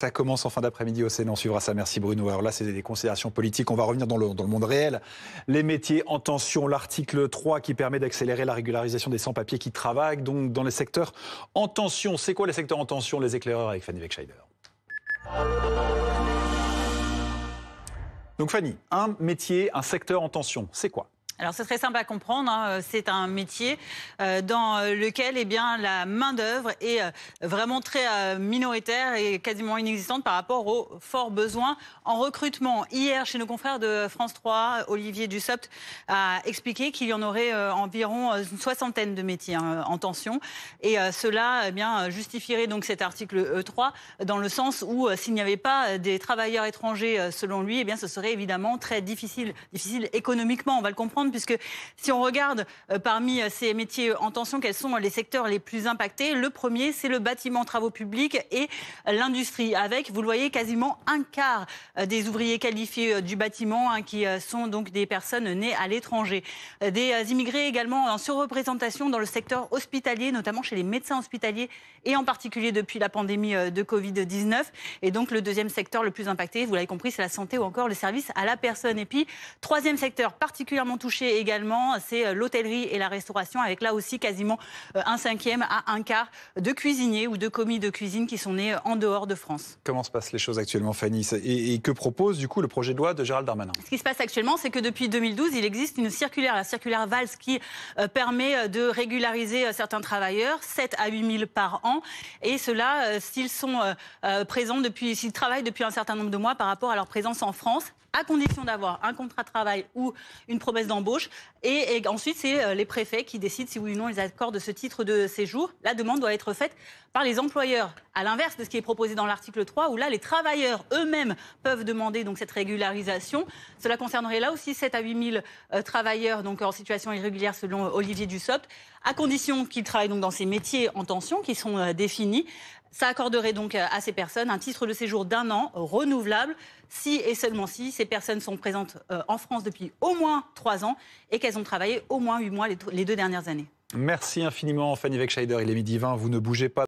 Ça commence en fin d'après-midi au Sénat, on suivra ça. Merci Bruno. Alors là, c'est des considérations politiques. On va revenir dans le monde réel. Les métiers en tension, l'article 3 qui permet d'accélérer la régularisation des sans-papiers qui travaillent donc dans les secteurs en tension. C'est quoi les secteurs en tension? Les éclaireurs avec Fanny Wegscheider. Donc Fanny, un métier, un secteur en tension, c'est quoi? Alors c'est très simple à comprendre, hein. C'est un métier dans lequel la main-d'œuvre est vraiment très minoritaire et quasiment inexistante par rapport aux forts besoins en recrutement. Hier, chez nos confrères de France 3, Olivier Dussopt a expliqué qu'il y en aurait environ une soixantaine de métiers en tension. Et cela justifierait donc cet article 3 dans le sens où s'il n'y avait pas des travailleurs étrangers, selon lui, ce serait évidemment très difficile économiquement, on va le comprendre. Puisque si on regarde parmi ces métiers en tension, quels sont les secteurs les plus impactés, le premier, c'est le bâtiment, travaux publics et l'industrie, avec, vous le voyez, quasiment un quart des ouvriers qualifiés du bâtiment qui sont donc des personnes nées à l'étranger. Des immigrés également en surreprésentation dans le secteur hospitalier, notamment chez les médecins hospitaliers et en particulier depuis la pandémie de Covid-19. Et donc le deuxième secteur le plus impacté, vous l'avez compris, c'est la santé ou encore le service à la personne. Et puis, troisième secteur particulièrement touché également, c'est l'hôtellerie et la restauration, avec là aussi quasiment un cinquième à un quart de cuisiniers ou de commis de cuisine qui sont nés en dehors de France. Comment se passent les choses actuellement, Fanny, et que propose du coup le projet de loi de Gérald Darmanin? Ce qui se passe actuellement, c'est que depuis 2012, il existe une circulaire, la circulaire Valls, qui permet de régulariser certains travailleurs, 7 à 8 000 par an, et cela s'ils sont présents s'ils travaillent depuis un certain nombre de mois par rapport à leur présence en France, à condition d'avoir un contrat de travail ou une promesse d'embauche. Et ensuite, c'est les préfets qui décident si oui ou non ils accordent ce titre de séjour. La demande doit être faite par les employeurs, à l'inverse de ce qui est proposé dans l'article 3, où là, les travailleurs eux-mêmes peuvent demander donc cette régularisation. Cela concernerait là aussi 7 à 8 000 travailleurs donc en situation irrégulière selon Olivier Dussopt, à condition qu'ils travaillent donc dans ces métiers en tension qui sont définis. Ça accorderait donc à ces personnes un titre de séjour d'1 an renouvelable si et seulement si ces personnes sont présentes en France depuis au moins 3 ans et qu'elles ont travaillé au moins 8 mois les 2 dernières années. Merci infiniment Fanny Wegscheider, il est 12h20, vous ne bougez pas.